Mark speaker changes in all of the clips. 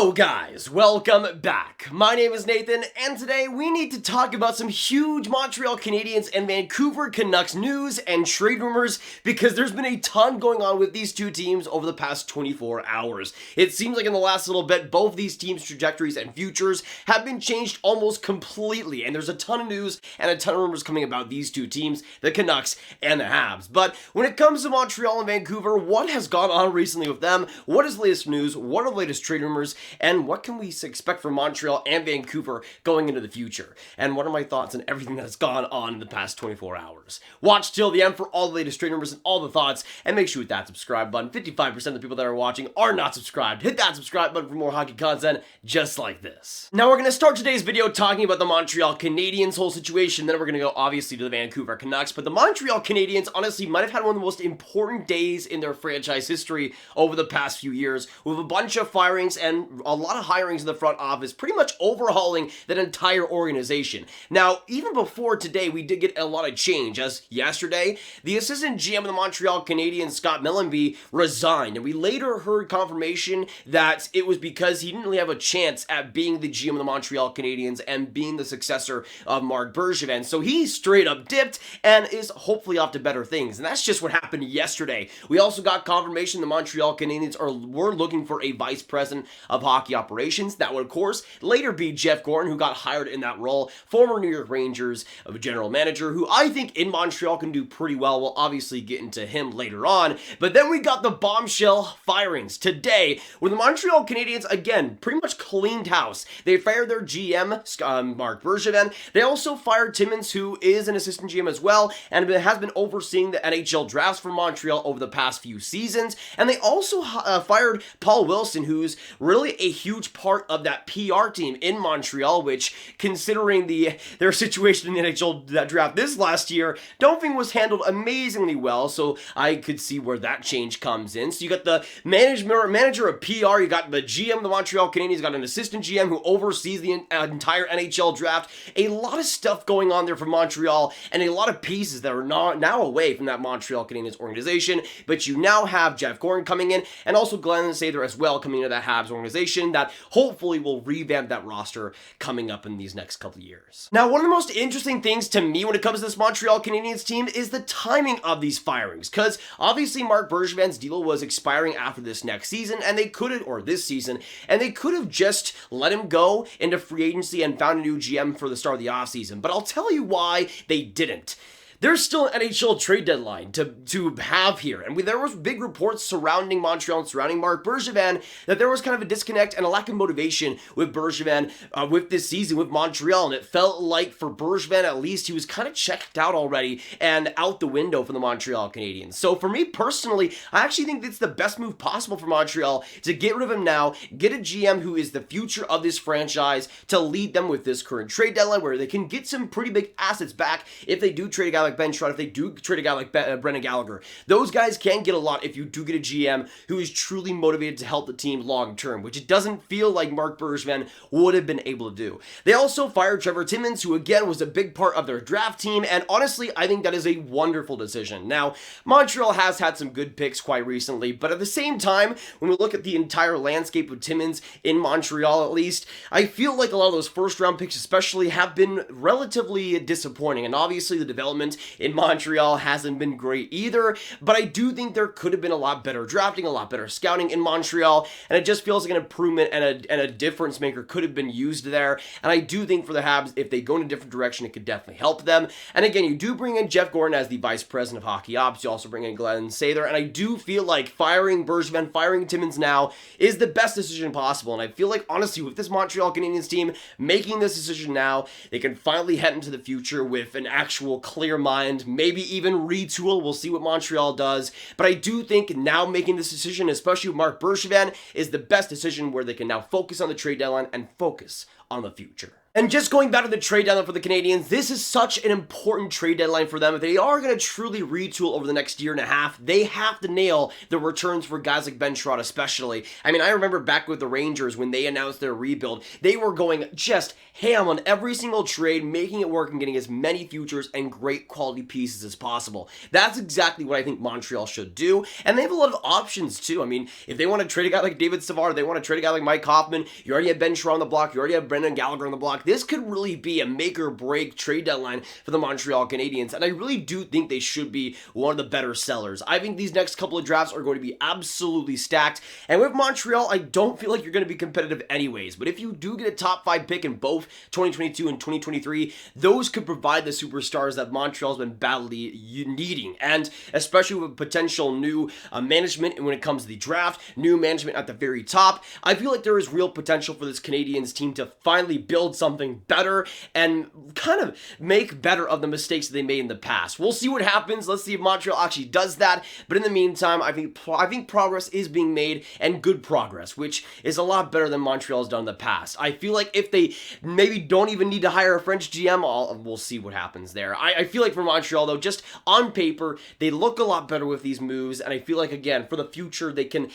Speaker 1: Yo guys, welcome back. My name is Nathan, and today we need to talk about some huge Montreal Canadiens and Vancouver Canucks news and trade rumors because there's been a ton going on with these two teams over the past 24 hours. It seems like in the last little bit, both these teams' trajectories and futures have been changed almost completely, and there's a ton of news and a ton of rumors coming about these two teams, the Canucks and the Habs. But when it comes to Montreal and Vancouver, what has gone on recently with them? What is the latest news? What are the latest trade rumors? And what can we expect from Montreal and Vancouver going into the future? And what are my thoughts on everything that has gone on in the past 24 hours? Watch till the end for all the latest trade rumors and all the thoughts, and make sure you hit that subscribe button. 55% of the people that are watching are not subscribed. Hit that subscribe button for more hockey content just like this. Now we're going to start today's video talking about the Montreal Canadiens whole situation, then we're going to go obviously to the Vancouver Canucks, but the Montreal Canadiens honestly might have had one of the most important days in their franchise history over the past few years, with a bunch of firings and a lot of hirings in the front office, pretty much overhauling that entire organization. Now, even before today, we did get a lot of change, as yesterday, the assistant GM of the Montreal Canadiens, Scott Melnyk, resigned, and we later heard confirmation that it was because he didn't really have a chance at being the GM of the Montreal Canadiens and being the successor of Marc Bergevin. So he straight up dipped and is hopefully off to better things, and that's just what happened yesterday. We also got confirmation the Montreal Canadiens were looking for a vice president of hockey operations. That would, of course, later be Jeff Gorton, who got hired in that role, former New York Rangers of a general manager, who I think in Montreal can do pretty well. We'll obviously get into him later on. But then we got the bombshell firings today, where the Montreal Canadiens, again, pretty much cleaned house. They fired their GM, Marc Bergevin. They also fired Timmins, who is an assistant GM as well, and has been overseeing the NHL drafts for Montreal over the past few seasons. And they also fired Paul Wilson, who's really a huge part of that PR team in Montreal, which, considering their situation in the NHL draft this last year, don't think was handled amazingly well, so I could see where that change comes in. So you got the manager of PR, you got the GM of the Montreal Canadiens, you got an assistant GM who oversees the entire NHL draft. A lot of stuff going on there for Montreal, and a lot of pieces that are now away from that Montreal Canadiens organization, but you now have Jeff Gorton coming in, and also Glenn Sather as well coming into that Habs organization that hopefully will revamp that roster coming up in these next couple of years. Now, one of the most interesting things to me when it comes to this Montreal Canadiens team is the timing of these firings, because obviously Marc Bergevin's deal was expiring after this next season, and they could have, or this season, and they could have just let him go into free agency and found a new GM for the start of the offseason, but I'll tell you why they didn't. There's still an NHL trade deadline to have here, and there was big reports surrounding Montreal and surrounding Marc Bergevin that there was kind of a disconnect and a lack of motivation with Bergevin with this season with Montreal, and it felt like for Bergevin at least he was kind of checked out already and out the window for the Montreal Canadiens. So for me personally, I actually think it's the best move possible for Montreal to get rid of him now, get a GM who is the future of this franchise to lead them with this current trade deadline where they can get some pretty big assets back if they do trade a guy like Ben Sherratt, if they do trade a guy like Brendan Gallagher. Those guys can get a lot if you do get a GM who is truly motivated to help the team long term, which it doesn't feel like Marc Bergevin would have been able to do. They also fired Trevor Timmins, who again was a big part of their draft team, and honestly, I think that is a wonderful decision. Now, Montreal has had some good picks quite recently, but at the same time, when we look at the entire landscape of Timmins in Montreal at least, I feel like a lot of those first round picks especially have been relatively disappointing, and obviously the development in Montreal hasn't been great either, but I do think there could have been a lot better drafting, a lot better scouting in Montreal, and it just feels like an improvement and a difference maker could have been used there, and I do think for the Habs, if they go in a different direction, it could definitely help them. And again, you do bring in Jeff Gorton as the vice president of hockey ops, you also bring in Glenn Sather, and I do feel like firing Bergevin, firing Timmins now is the best decision possible, and I feel like honestly with this Montreal Canadiens team making this decision now, they can finally head into the future with an actual clear mind, maybe even retool. We'll see what Montreal does. But I do think now making this decision, especially with Marc Bergevin, is the best decision where they can now focus on the trade deadline and focus on the future. And just going back to the trade deadline for the Canadiens, this is such an important trade deadline for them. If they are going to truly retool over the next year and a half, they have to nail the returns for guys like Ben Sherratt especially. I mean, I remember back with the Rangers when they announced their rebuild, they were going just ham on every single trade, making it work and getting as many futures and great quality pieces as possible. That's exactly what I think Montreal should do, and they have a lot of options too. I mean, if they want to trade a guy like David Savard, they want to trade a guy like Mike Hoffman, you already have Ben Sherratt on the block, you already have Brendan Gallagher on the block. This could really be a make or break trade deadline for the Montreal Canadiens, and I really do think they should be one of the better sellers. I think these next couple of drafts are going to be absolutely stacked, and with Montreal, I don't feel like you're going to be competitive anyways, but if you do get a top 5 pick in both 2022 and 2023, those could provide the superstars that Montreal's been badly needing, and especially with potential new management when it comes to the draft, new management at the very top, I feel like there is real potential for this Canadiens team to finally build something better and kind of make better of the mistakes that they made in the past. We'll see what happens. Let's see if Montreal actually does that. But in the meantime, I think progress is being made, and good progress, which is a lot better than Montreal has done in the past. I feel like if they maybe don't even need to hire a French GM, we'll see what happens there. I feel like for Montreal, though, just on paper, they look a lot better with these moves, and I feel like, again, for the future, they can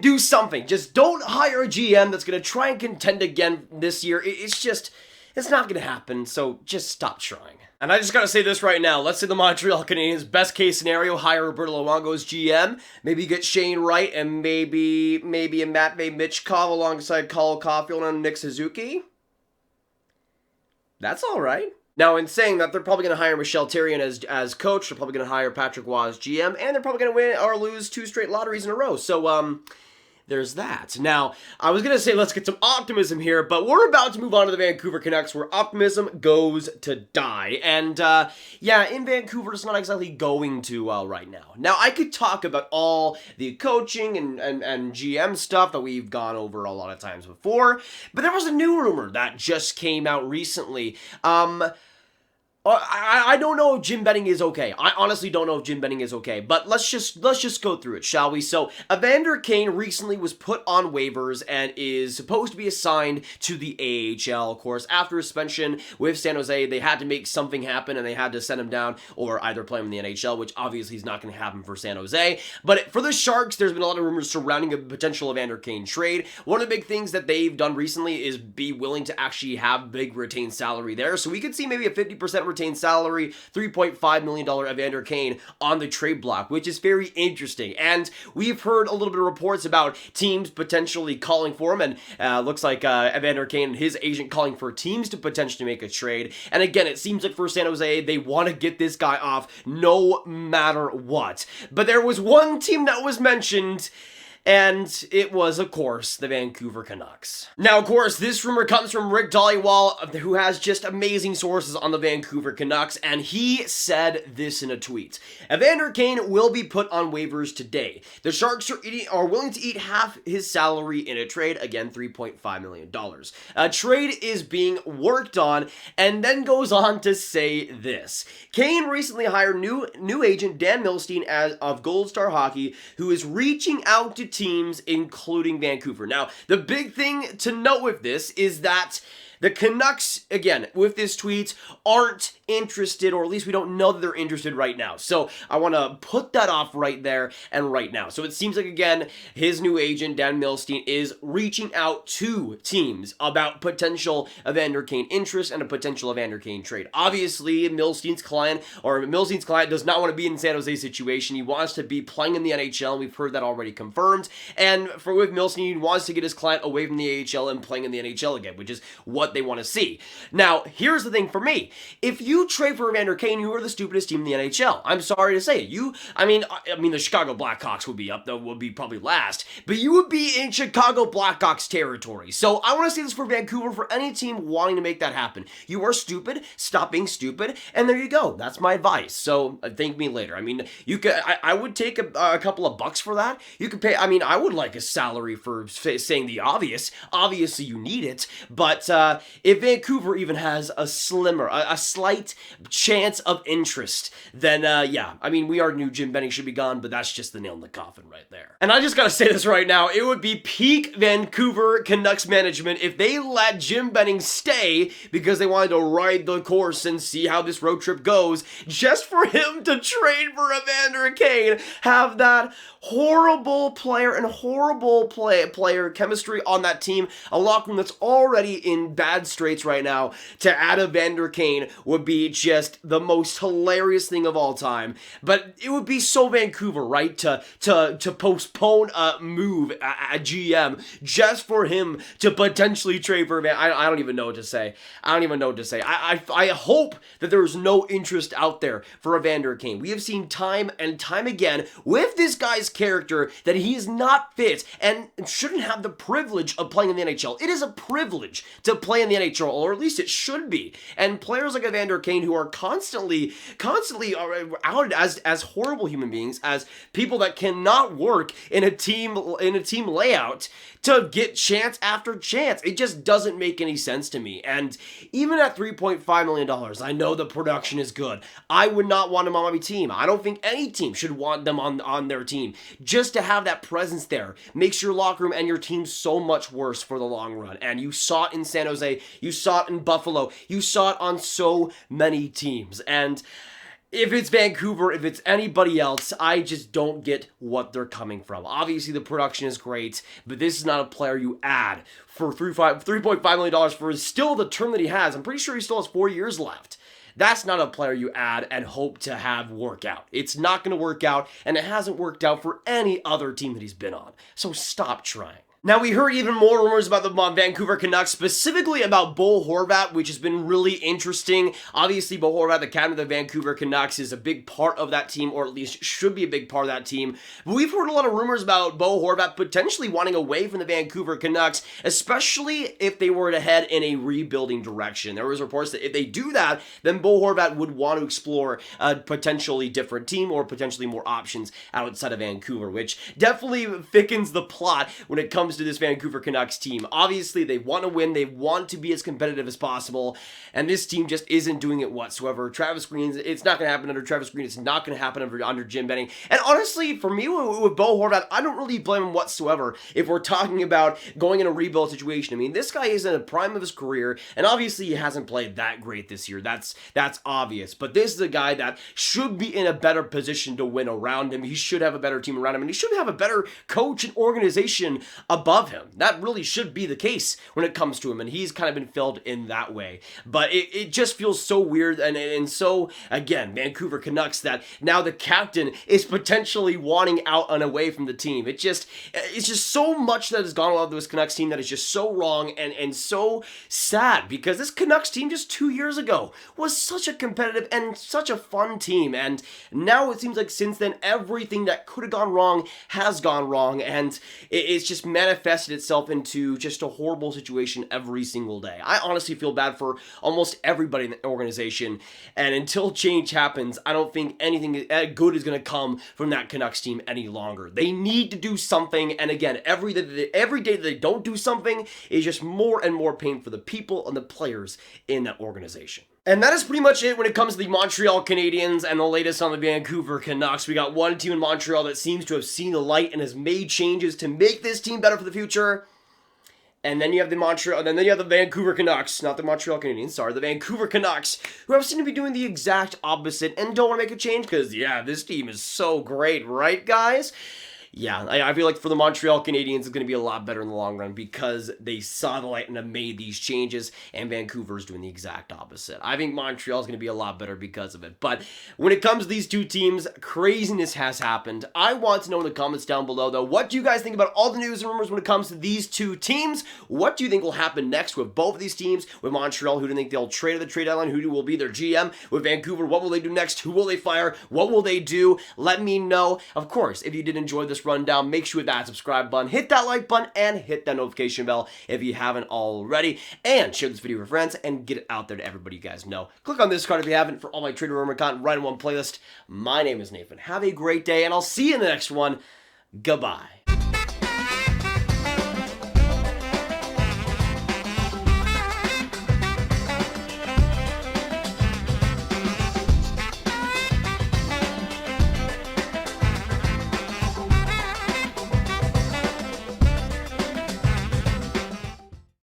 Speaker 1: do something. Just don't hire a GM that's going to try and contend again this year. It's not going to happen, so just stop trying. And I just got to say this right now. Let's say the Montreal Canadiens, best case scenario, hire Roberto Luongo as GM, maybe get Shane Wright, and maybe a Matvey Michkov alongside Cole Caulfield and Nick Suzuki. That's all right. Now, in saying that, they're probably going to hire Michel Therrien as coach, they're probably going to hire Patrick Roy as GM, and they're probably going to win or lose 2 straight lotteries in a row. So, there's that. Now, I was going to say let's get some optimism here, but we're about to move on to the Vancouver Canucks, where optimism goes to die. And, yeah, in Vancouver, it's not exactly going too well right now. Now, I could talk about all the coaching and GM stuff that we've gone over a lot of times before, but there was a new rumor that just came out recently. I don't know if Jim Benning is okay. I honestly don't know if Jim Benning is okay, but let's just go through it, shall we? So, Evander Kane recently was put on waivers and is supposed to be assigned to the AHL. Of course, after suspension with San Jose, they had to make something happen and they had to send him down or either play him in the NHL, which obviously is not going to happen for San Jose. But for the Sharks, there's been a lot of rumors surrounding a potential Evander Kane trade. One of the big things that they've done recently is be willing to actually have big retained salary there. So we could see maybe a 50% retained salary, $3.5 million Evander Kane on the trade block, which is very interesting. And we've heard a little bit of reports about teams potentially calling for him, and looks like Evander Kane and his agent calling for teams to potentially make a trade. And again, it seems like for San Jose, they want to get this guy off no matter what. But there was one team that was mentioned, and it was, of course, the Vancouver Canucks. Now, of course, this rumor comes from Rick Dhaliwal, who has just amazing sources on the Vancouver Canucks, and he said this in a tweet. Evander Kane will be put on waivers today. The Sharks are willing to eat half his salary in a trade, again, $3.5 million. A trade is being worked on, and then goes on to say this. Kane recently hired new agent Dan Milstein of Gold Star Hockey, who is reaching out to teams, including Vancouver. Now, the big thing to note with this is that the Canucks, again, with this tweet, aren't interested, or at least we don't know that they're interested right now. So I want to put that off right there and right now. So it seems like, again, his new agent, Dan Milstein, is reaching out to teams about potential Evander Kane interest and a potential Evander Kane trade. Obviously, Milstein's client does not want to be in San Jose situation. He wants to be playing in the NHL, and we've heard that already confirmed. And with Milstein, he wants to get his client away from the AHL and playing in the NHL again, which is what they want to see. Now, here's the thing for me. If you trade for Evander Kane, you are the stupidest team in the NHL. I'm sorry to say it. I mean, the Chicago Blackhawks would be up, though, would be probably last, but you would be in Chicago Blackhawks territory. So I want to say this for Vancouver, for any team wanting to make that happen. You are stupid. Stop being stupid. And there you go. That's my advice. So thank me later. I mean, you could. I would take a couple of bucks for that. You could pay. I mean, I would like a salary for saying the obvious. Obviously, you need it, but that if Vancouver even has a slight chance of interest, then yeah, I mean, we already knew Jim Benning should be gone, but that's just the nail in the coffin right there. And I just gotta say this right now, it would be peak Vancouver Canucks management if they let Jim Benning stay because they wanted to ride the course and see how this road trip goes, just for him to trade for Evander Kane, have that horrible player and horrible player chemistry on that team, a locker room that's already in bad straits right now. To add Evander Kane would be just the most hilarious thing of all time. But it would be so Vancouver, right, to postpone a move at GM just for him to potentially trade for Evander. I don't even know what to say. I hope that there is no interest out there for Evander Kane. We have seen time and time again with this guy's character that he is not fit and shouldn't have the privilege of playing in the NHL. It is a privilege to play in the NHL, or at least it should be. And players like Evander Kane, who are constantly outed as horrible human beings, as people that cannot work in a team layout, to get chance after chance. It just doesn't make any sense to me. And even at $3.5 million, I know the production is good. I would not want him on my team. I don't think any team should want them on their team. Just to have that presence there makes your locker room and your team so much worse for the long run. And you saw it in San Jose, you saw it in Buffalo, you saw it on so many teams. And if it's Vancouver, if it's anybody else, I just don't get what they're coming from. Obviously, the production is great, but this is not a player you add for $3.5 million for still the term that he has. I'm pretty sure he still has 4 years left. That's not a player you add and hope to have work out. It's not going to work out, and it hasn't worked out for any other team that he's been on. So stop trying. Now, we heard even more rumors about the Vancouver Canucks, specifically about Bo Horvat, which has been really interesting. Obviously, Bo Horvat, the captain of the Vancouver Canucks, is a big part of that team, or at least should be a big part of that team. But we've heard a lot of rumors about Bo Horvat potentially wanting away from the Vancouver Canucks, especially if they were to head in a rebuilding direction. There was reports that if they do that, then Bo Horvat would want to explore a potentially different team or potentially more options outside of Vancouver, which definitely thickens the plot when it comes to this Vancouver Canucks team. Obviously, they want to win. They want to be as competitive as possible, and this team just isn't doing it whatsoever. Travis Green, it's not going to happen under Travis Green. It's not going to happen under Jim Benning. And honestly, for me, with Bo Horvat, I don't really blame him whatsoever if we're talking about going in a rebuild situation. I mean, this guy is in the prime of his career, and obviously he hasn't played that great this year. That's obvious. But this is a guy that should be in a better position to win around him. He should have a better team around him, and he should have a better coach and organization above him. That really should be the case when it comes to him, and he's kind of been filled in that way. But it just feels so weird, and so, again, Vancouver Canucks, that now the captain is potentially wanting out and away from the team. It's just so much that has gone on with this Canucks team that is just so wrong and so sad, because this Canucks team just 2 years ago was such a competitive and such a fun team, and now it seems like since then everything that could have gone wrong has gone wrong, and it's just manifested itself into just a horrible situation every single day. I honestly feel bad for almost everybody in the organization, and until change happens, I don't think anything good is going to come from that Canucks team any longer. They need to do something, and again, every day that they don't do something is just more and more pain for the people and the players in that organization. And that is pretty much it when it comes to the Montreal Canadiens and the latest on the Vancouver Canucks. We got one team in Montreal that seems to have seen the light and has made changes to make this team better for the future. And then you have the Vancouver Canucks, not the Montreal Canadiens, sorry, the Vancouver Canucks, who have seemed to be doing the exact opposite and don't want to make a change because, yeah, this team is so great, right, guys? Yeah, I feel like for the Montreal Canadiens, it's going to be a lot better in the long run because they saw the light and have made these changes, and Vancouver's doing the exact opposite. I think Montreal's going to be a lot better because of it. But when it comes to these two teams, craziness has happened. I want to know in the comments down below, though, what do you guys think about all the news and rumors when it comes to these two teams? What do you think will happen next with both of these teams? With Montreal, who do you think they'll trade at the trade deadline? Who will be their GM? With Vancouver, what will they do next? Who will they fire? What will they do? Let me know. Of course, if you did enjoy this rundown, make sure you hit that subscribe button, hit that like button, and hit that notification bell if you haven't already, and share this video with friends and get it out there to everybody you guys know. Click on this card if you haven't for all my Trader Rumor content right in one playlist. My name is Nathan. Have a great day, and I'll see you in the next one. Goodbye.